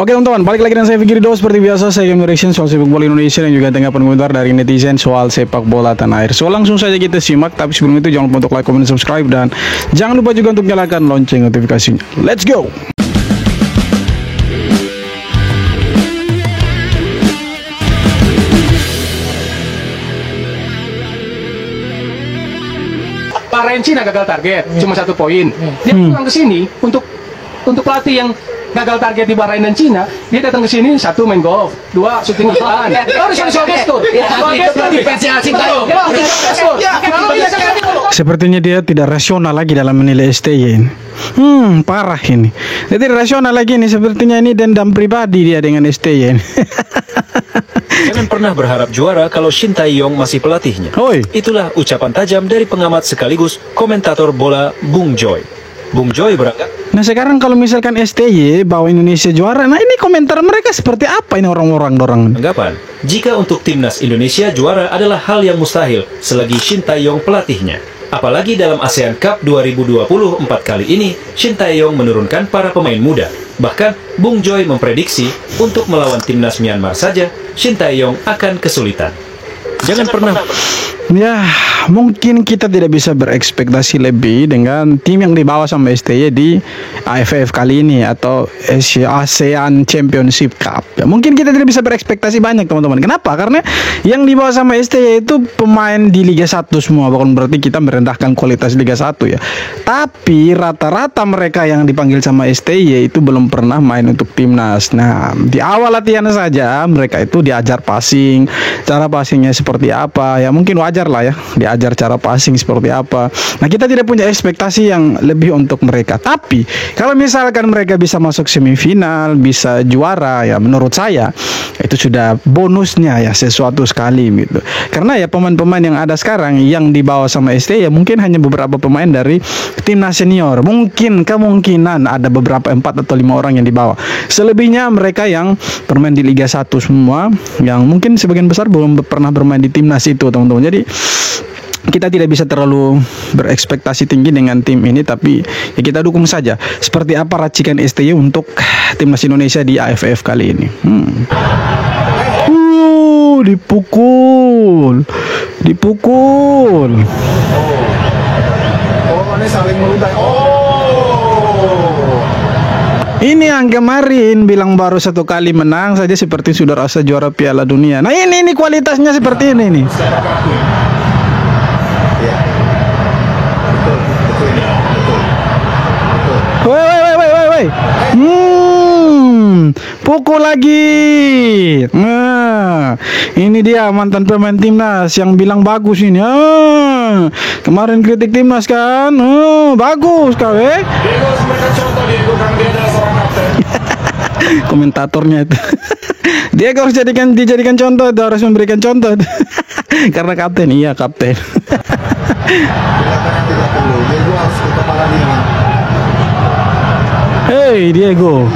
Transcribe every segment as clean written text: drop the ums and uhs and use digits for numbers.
Oke teman-teman, balik lagi dengan saya Fikri Do. Seperti biasa saya game reaction soal sepak bola Indonesia dan juga tanggapan komentar dari netizen soal sepak bola tanah air. So langsung saja kita simak, tapi sebelum itu jangan lupa untuk like, comment, subscribe, dan jangan lupa juga untuk nyalakan lonceng notifikasinya. Let's go! Cina gagal target, cuma 1 poin. Dia pulang ke sini untuk pelatih yang gagal target di Bahrain dan Cina. Dia datang ke sini, 1 main golf, 2 syuting ikan. Sepertinya dia tidak rasional lagi dalam menilai STY. Parah ini. Dia tidak rasional lagi nih. Sepertinya ini dendam pribadi dia dengan STY. Jangan pernah berharap juara kalau Shin Tae-yong masih pelatihnya. Oi. Itulah ucapan tajam dari pengamat sekaligus komentator bola Bung Joy. Bung Joy berangkat. Nah sekarang kalau misalkan STY bawa Indonesia juara, nah ini komentar mereka seperti apa ini orang-orang dorang? Anggapan, jika untuk timnas Indonesia juara adalah hal yang mustahil selagi Shin Tae-yong pelatihnya. Apalagi dalam ASEAN Cup 2024 kali ini, Shin Tae-yong menurunkan para pemain muda. Bahkan, Bung Joy memprediksi untuk melawan timnas Myanmar saja, Shin Tae-yong akan kesulitan. Jangan pernah... Ya, mungkin kita tidak bisa berekspektasi lebih dengan tim yang dibawa sama STY di AFF kali ini atau ASEAN Championship Cup. Ya, mungkin kita tidak bisa berekspektasi banyak teman-teman. Kenapa? Karena yang dibawa sama STY itu pemain di Liga 1 semua. Bukan berarti kita merendahkan kualitas Liga 1 ya. Tapi rata-rata mereka yang dipanggil sama STY itu belum pernah main untuk timnas. Nah, di awal latihan saja mereka itu diajar passing, cara passingnya seperti apa. Ya mungkin wajar lah ya, diajar cara passing seperti apa. Nah kita tidak punya ekspektasi yang lebih untuk mereka. Tapi kalau misalkan mereka bisa masuk semifinal, bisa juara, ya menurut saya itu sudah bonusnya ya, sesuatu sekali gitu. Karena ya pemain-pemain yang ada sekarang yang dibawa sama ST ya mungkin hanya beberapa pemain dari timnas senior. Kemungkinan ada beberapa 4 atau 5 orang yang dibawa. Selebihnya mereka yang bermain di Liga 1 semua, yang mungkin sebagian besar belum pernah bermain di timnas itu teman-teman. Jadi kita tidak bisa terlalu berekspektasi tinggi dengan tim ini, tapi ya kita dukung saja seperti apa racikan STY untuk timnas Indonesia di AFF kali ini. Dipukul. Ini yang kemarin bilang baru 1 kali menang saja seperti sudah rasa juara Piala Dunia. Nah ini kualitasnya seperti ini nih. Woi. Pukul lagi. Nah, ini dia mantan pemain timnas yang bilang bagus ini. Kemarin kritik timnas kan. Bagus kau komentatornya itu. Dia harus dijadikan contoh, harus memberikan contoh. Karena kapten, iya kapten. Hei Diego.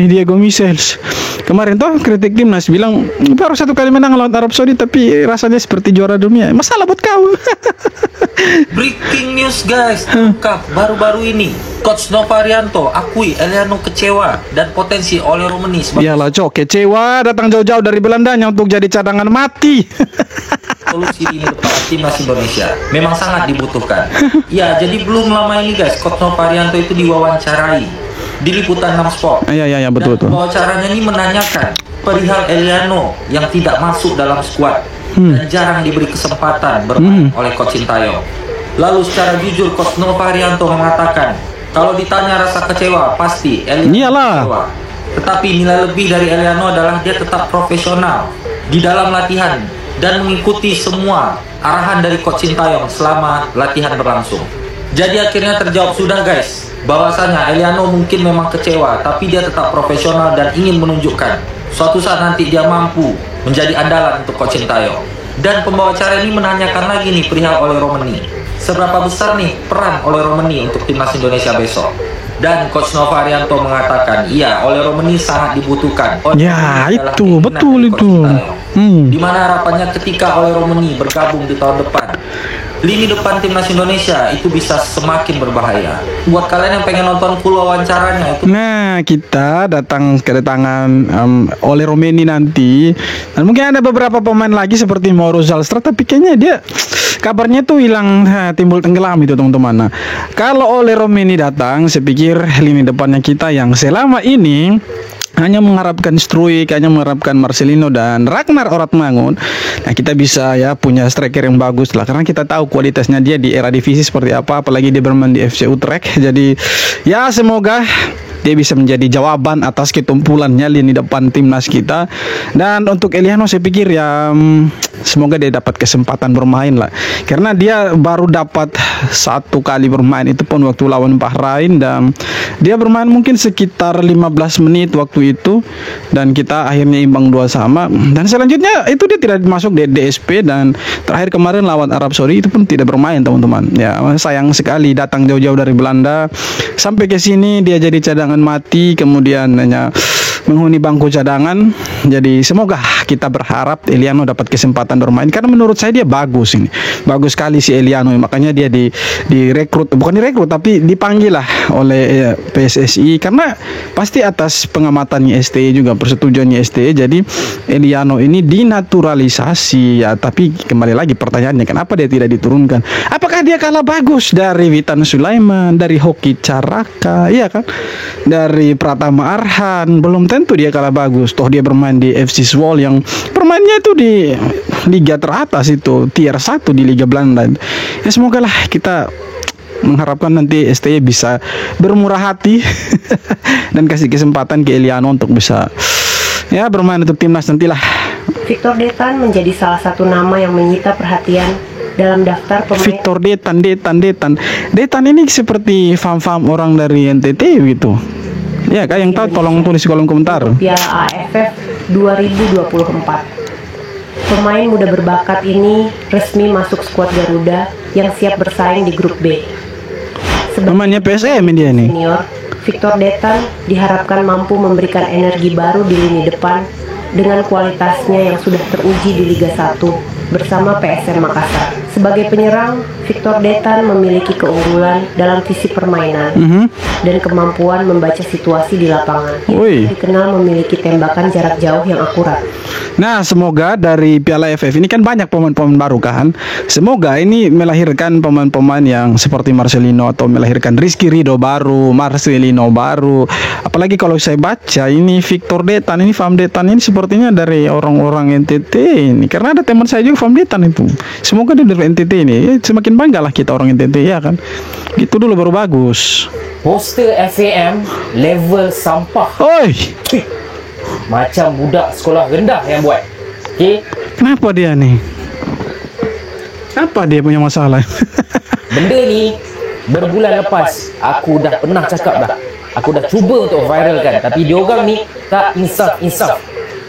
Diego Michels. Kemarin toh kritik timnas bilang baru 1 kali menang lawan Arab Saudi tapi rasanya seperti juara dunia. Masalah buat kau. Breaking news guys, baru-baru ini Coach Novarianto akui Eliano kecewa dan potensi oleh Romani sebagai... Iyalah cok, kecewa datang jauh-jauh dari Belandanya untuk jadi cadangan mati. solusi di depan timnas Indonesia memang sangat dibutuhkan. Ya, jadi belum lama ini guys, Coach Novarianto itu diwawancarai di liputan 6 Sport. Iya betul. Wawancaranya ini menanyakan perihal Eliano yang tidak masuk dalam skuad dan jarang diberi kesempatan bermain oleh Coach Sintayong. Lalu secara jujur Coach Novarianto mengatakan kalau ditanya rasa kecewa pasti Eliano kecewa. Tetapi nilai lebih dari Eliano adalah dia tetap profesional di dalam latihan dan mengikuti semua arahan dari Coach Sintayong selama latihan berlangsung. Jadi akhirnya terjawab sudah guys, bahwasanya Eliano mungkin memang kecewa, tapi dia tetap profesional dan ingin menunjukkan suatu saat nanti dia mampu menjadi andalan untuk Coach Sintayong. Dan pembawa acara ini menanyakan lagi nih perihal Oleh Romani. Seberapa besar nih peran Oleh Romani untuk timnas Indonesia besok? Dan Coach Novarianto mengatakan, iya, Oleh Romani sangat dibutuhkan. Ya, itu betul itu. Dimana harapannya ketika Oleh Romani bergabung di tahun depan, lini depan timnas Indonesia itu bisa semakin berbahaya. Buat kalian yang pengen nonton full wawancaranya itu Nah, kita kedatangan oleh Romeni nanti, dan mungkin ada beberapa pemain lagi seperti Mauro Zalstra, tapi kayaknya dia kabarnya tuh hilang, timbul tenggelam itu teman-teman. Nah, kalau oleh Romeni datang, saya pikir lini depannya kita yang selama ini hanya mengharapkan Struijk, hanya mengharapkan Marcelino dan Ragnar Oratmangun. Nah, kita bisa ya punya striker yang bagus lah, karena kita tahu kualitasnya dia di era divisi seperti apa, apalagi dia bermain di FC Utrecht. Jadi ya semoga dia bisa menjadi jawaban atas ketumpulannya lini depan timnas kita. Dan untuk Eliano saya pikir ya semoga dia dapat kesempatan bermain lah, karena dia baru dapat 1 kali bermain, itu pun waktu lawan Bahrain, dan dia bermain mungkin sekitar 15 menit waktu itu, dan kita akhirnya imbang 2-2. Dan selanjutnya itu dia tidak masuk di DSP, dan terakhir kemarin lawan Arab Saudi itu pun tidak bermain teman-teman. Ya sayang sekali, datang jauh-jauh dari Belanda sampai ke sini dia jadi cadangan mati, kemudian hanya menghuni bangku cadangan. Jadi semoga kita berharap Eliano dapat kesempatan bermain, karena menurut saya dia bagus ini. Bagus sekali si Eliano, makanya dia direkrut, bukan direkrut tapi dipanggil lah oleh PSSI, karena pasti atas pengamatannya STE juga, persetujuannya STE. Jadi Eliano ini dinaturalisasi ya, tapi kembali lagi pertanyaannya, kenapa dia tidak diturunkan? Apakah dia kalah bagus dari Witan Sulaiman, dari Hoki Caraka, iya kan? Dari Pratama Arhan? Belum tentu dia kalah bagus. Toh dia bermain di FC Zwolle yang permainnya itu di liga teratas, itu tier 1 di Liga Belanda. Ya semoga lah, kita mengharapkan nanti STY bisa bermurah hati dan kasih kesempatan ke Eliano untuk bisa ya bermain untuk timnas nantilah. Victor Detan menjadi salah satu nama yang menyita perhatian dalam daftar pemain. Victor Detan ini seperti fam-fam orang dari NTT gitu. Ya, kak yang tahu tolong tulis di kolom komentar. Piala AFF 2024. Pemain muda berbakat ini resmi masuk skuad Garuda yang siap bersaing di grup B. Namanya PSM dia nih. Senior, Victor Detan diharapkan mampu memberikan energi baru di lini depan dengan kualitasnya yang sudah teruji di Liga 1 bersama PSM Makassar. Sebagai penyerang, Victor Detan memiliki keunggulan dalam visi permainan dan kemampuan membaca situasi di lapangan. Dia dikenal memiliki tembakan jarak jauh yang akurat. Nah, semoga dari Piala AFF ini kan banyak pemain-pemain baru kan. Semoga ini melahirkan pemain-pemain yang seperti Marcelino, atau melahirkan Rizky Ridho baru, Marcelino baru. Apalagi kalau saya baca ini Victor Detan ini, Fam Detan ini sepertinya dari orang-orang NTT ini, karena ada teman saya juga Fam Detan itu. Semoga dia dari NTT ini. Ya, semakin banggalah kita orang NTT ya kan. Gitu dulu baru bagus. Poster FAM level sampah. Oi, Macam budak sekolah rendah yang buat. Okey. kenapa dia nih? Apa dia punya masalah? Benda ni berbulan lepas aku dah pernah cakap dah. Aku dah cuba untuk viralkan, tapi diorang ni tak insaf.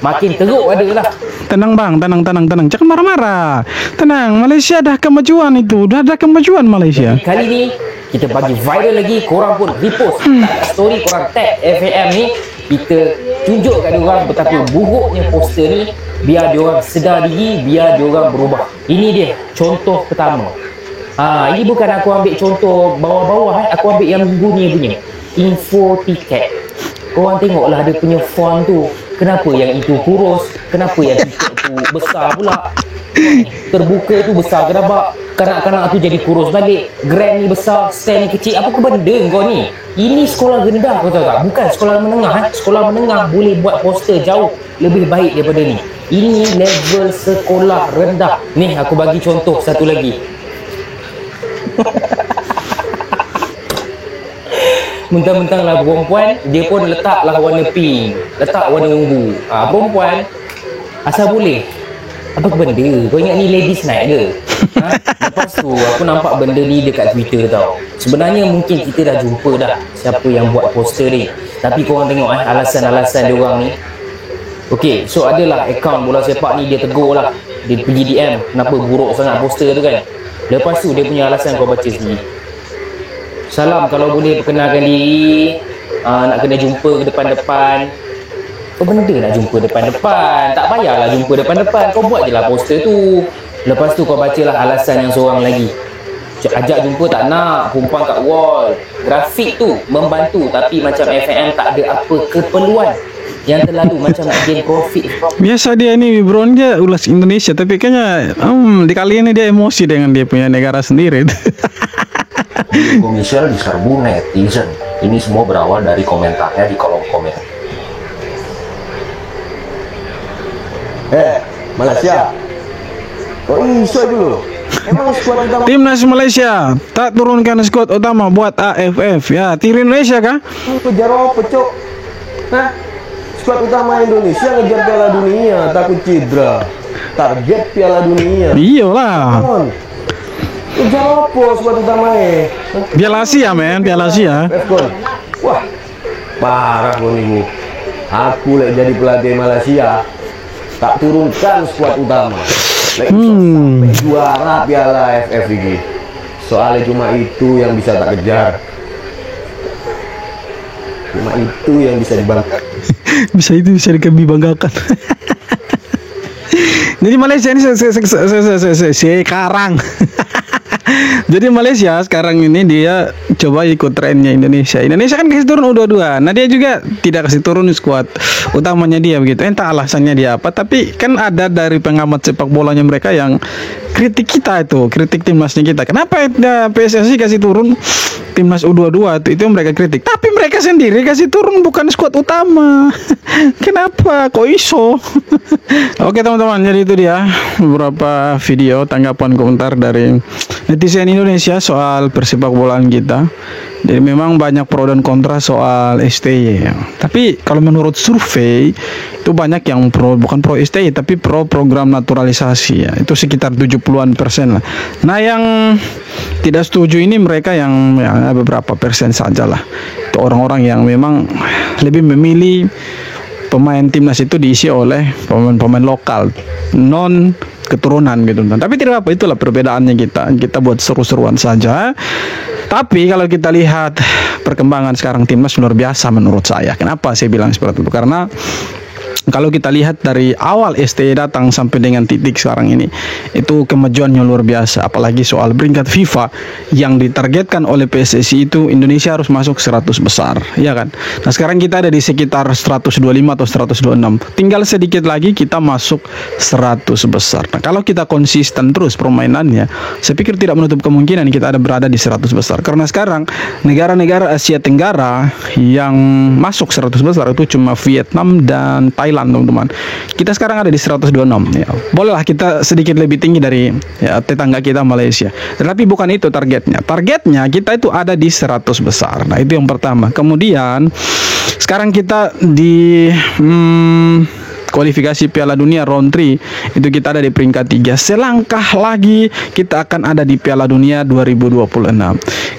Makin teruk ada lah. Tenang bang, tenang. Jangan marah-marah. Tenang, Malaysia dah kemajuan itu. Dah ada kemajuan Malaysia. Kali ni kita bagi viral lagi, korang pun repost kat story, korang tag FAM ni. Kita tunjuk kat diorang betapa buruknya poster ni, biar diorang sedar diri, biar diorang berubah. Ini dia contoh pertama. Ini bukan aku ambil contoh bawah-bawah, aku ambil yang bunyi punya info tiket. Korang tengoklah dia punya font tu. Kenapa yang itu kurus? Kenapa yang tiket tu besar pula? Terbuka tu besar kenapa? Kanak-kanak tu jadi kurus balik. Grand ni besar, stand ni kecil. Apa ke benda kau ni? Ini sekolah rendah, kau tahu tak? Bukan sekolah menengah. Sekolah menengah boleh buat poster jauh lebih baik daripada ni. Ini level sekolah rendah. Ni aku bagi contoh satu lagi. Mentang-mentang lah perempuan, dia pun letaklah warna pink, letak warna ungu. Perempuan asal boleh. Apa benda? Kau ingat ni ladies night ke? Lepas tu aku nampak benda ni dekat Twitter tau. Sebenarnya mungkin kita dah jumpa dah siapa yang buat poster ni. Tapi korang tengok alasan-alasan diorang ni. Okey, so adalah akaun bola sepak ni dia tegur lah. Dia pergi DM kenapa buruk sangat poster tu kan. Lepas tu dia punya alasan kau baca sendiri. Salam, kalau boleh perkenalkan diri, nak kena jumpa ke depan-depan. Kau benda nak jumpa depan-depan, tak payahlah jumpa depan-depan, kau buat je lah poster tu. Lepas tu kau bacalah alasan yang seorang lagi. ajak jumpa tak nak, humpan kat wall. Grafik tu membantu, tapi macam FAM tak ada apa keperluan yang terlalu macam nak gain profit. Biasa dia ini Bron dia ulas Indonesia, tapi kayaknya di kali ini dia emosi dengan dia punya negara sendiri. Michelle diserbu netizen. Ini semua berawal dari komentarnya di kolom komen. Malaysia, kok iso dulu? Emang skuad utama Timnas Malaysia tak turunkan skuad utama buat AFF. Ya, tim Indonesia kah? kejar apa, Cok? Hah? Skuad utama Indonesia ngejar Piala Dunia, takut cedera. Target Piala Dunia. Iyalah. Kon. Kejar apa skuad utamanya? Piala Asia, men, Piala Asia. Kon. Wah, parah kon ini. Aku lek jadi pelatih Malaysia, tak turunkan skuad utama. Lek sampai juara Piala AFF ini. Soalnya cuma itu yang bisa tak kejar. Cuma itu yang bisa dibanggakan. bisa dibanggakan. Jadi Malaysia ini sekarang. Jadi Malaysia sekarang ini dia coba ikut trennya Indonesia. Indonesia kan kasih turun U22. Nah dia juga tidak kasih turun skuad utamanya dia begitu. Entah alasannya dia apa. Tapi kan ada dari pengamat sepak bolanya mereka yang kritik kita itu, kritik timnasnya kita. Kenapa PSSI kasih turun timnas U22 itu mereka kritik. Tapi mereka sendiri kasih turun bukan skuad utama. Kenapa? Kok iso? Oke teman-teman, jadi itu dia beberapa video tanggapan komentar dari netizen Indonesia soal persepak bolaan kita. Jadi memang banyak pro dan kontra soal STY. Tapi kalau menurut survei itu banyak yang pro, bukan pro STY tapi pro program naturalisasi ya. Itu sekitar 70-an% lah. Nah yang tidak setuju ini mereka yang ya, beberapa persen saja lah. Itu orang-orang yang memang lebih memilih pemain timnas itu diisi oleh pemain-pemain lokal, non keturunan gitu. Tapi tidak apa, itulah perbedaannya kita buat seru-seruan saja. Tapi kalau kita lihat perkembangan sekarang timnas luar biasa menurut saya. Kenapa saya bilang seperti itu? Karena kalau kita lihat dari awal STY datang sampai dengan titik sekarang ini, itu kemajuannya luar biasa. Apalagi soal peringkat FIFA yang ditargetkan oleh PSSI itu Indonesia harus masuk 100 besar, ya kan? Nah sekarang kita ada di sekitar 125 atau 126. Tinggal sedikit lagi kita masuk 100 besar. Nah kalau kita konsisten terus permainannya, saya pikir tidak menutup kemungkinan kita ada berada di 100 besar. Karena sekarang negara-negara Asia Tenggara yang masuk 100 besar itu cuma Vietnam dan Thailand, teman-teman. Kita sekarang ada di 126 ya. Bolehlah kita sedikit lebih tinggi dari ya, tetangga kita Malaysia. Tetapi bukan itu targetnya. Targetnya kita itu ada di 100 besar. Nah, itu yang pertama. Kemudian sekarang kita di kualifikasi Piala Dunia round 3 itu kita ada di peringkat 3. Selangkah lagi kita akan ada di Piala Dunia 2026.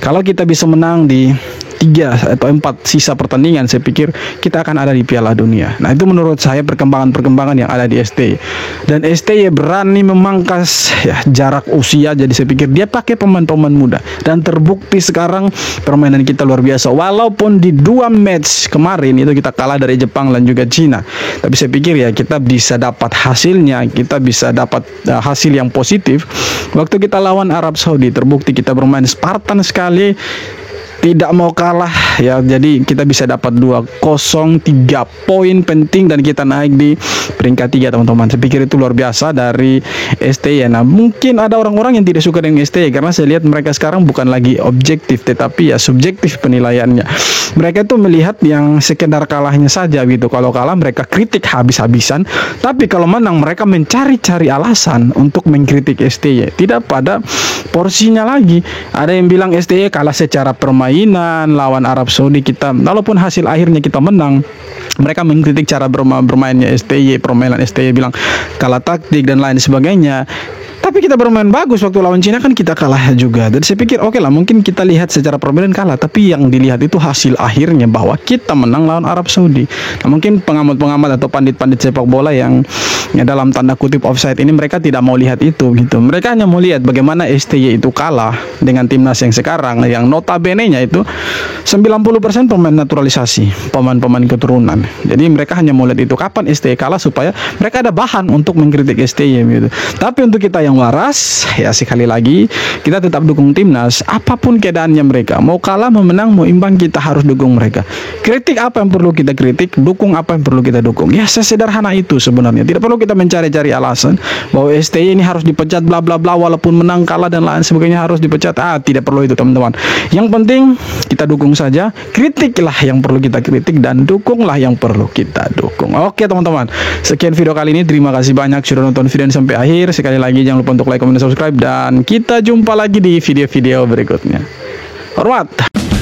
Kalau kita bisa menang di 3 atau 4 sisa pertandingan, saya pikir kita akan ada di Piala Dunia. Nah itu menurut saya perkembangan-perkembangan yang ada di STY. Dan STY berani memangkas ya, jarak usia. Jadi saya pikir dia pakai pemain-pemain muda. Dan terbukti sekarang permainan kita luar biasa. Walaupun di 2 match kemarin itu kita kalah dari Jepang dan juga Cina. Tapi saya pikir ya kita bisa dapat hasilnya. Kita bisa dapat hasil yang positif. Waktu kita lawan Arab Saudi terbukti kita bermain Spartan sekali, tidak mau kalah ya, jadi kita bisa dapat 2-0, 3 poin penting dan kita naik di peringkat 3 teman-teman. Saya pikir itu luar biasa dari STY. Nah mungkin ada orang-orang yang tidak suka dengan STY karena saya lihat mereka sekarang bukan lagi objektif tetapi ya subjektif penilaiannya. Mereka itu melihat yang sekedar kalahnya saja gitu. Kalau kalah mereka kritik habis-habisan, tapi kalau menang mereka mencari-cari alasan untuk mengkritik STY. Tidak pada porsinya lagi. Ada yang bilang STY kalah secara permainan lawan Arab Saudi kita, walaupun hasil akhirnya kita menang, mereka mengkritik cara bermainnya STY, permainan STY, bilang kalah taktik dan lain sebagainya. Tapi kita bermain bagus waktu lawan Cina kan kita kalah juga. Dan saya pikir oke lah, mungkin kita lihat secara permainan kalah, tapi yang dilihat itu hasil akhirnya bahwa kita menang lawan Arab Saudi. Nah, mungkin pengamat-pengamat atau pandit-pandit sepak bola yang ya, dalam tanda kutip offside ini mereka tidak mau lihat itu gitu. Mereka hanya mau lihat bagaimana STY itu kalah dengan timnas yang sekarang yang notabene-nya itu 90% pemain naturalisasi, pemain-pemain keturunan. Jadi mereka hanya mau lihat itu kapan STY kalah supaya mereka ada bahan untuk mengkritik STY gitu. Tapi untuk kita yang waras. Ya sekali lagi kita tetap dukung timnas apapun keadaannya mereka. Mau kalah, mau menang, mau imbang, kita harus dukung mereka. Kritik apa yang perlu kita kritik, dukung apa yang perlu kita dukung. Ya sesederhana itu sebenarnya. Tidak perlu kita mencari-cari alasan bahwa STY ini harus dipecat bla bla bla walaupun menang, kalah dan lain sebagainya harus dipecat. Tidak perlu itu teman-teman. Yang penting kita dukung saja. Kritiklah yang perlu kita kritik dan dukunglah yang perlu kita dukung. Oke teman-teman, sekian video kali ini. Terima kasih banyak sudah nonton video sampai akhir. Sekali lagi jangan lupa untuk like, comment, dan subscribe, dan kita jumpa lagi di video-video berikutnya. Hormat.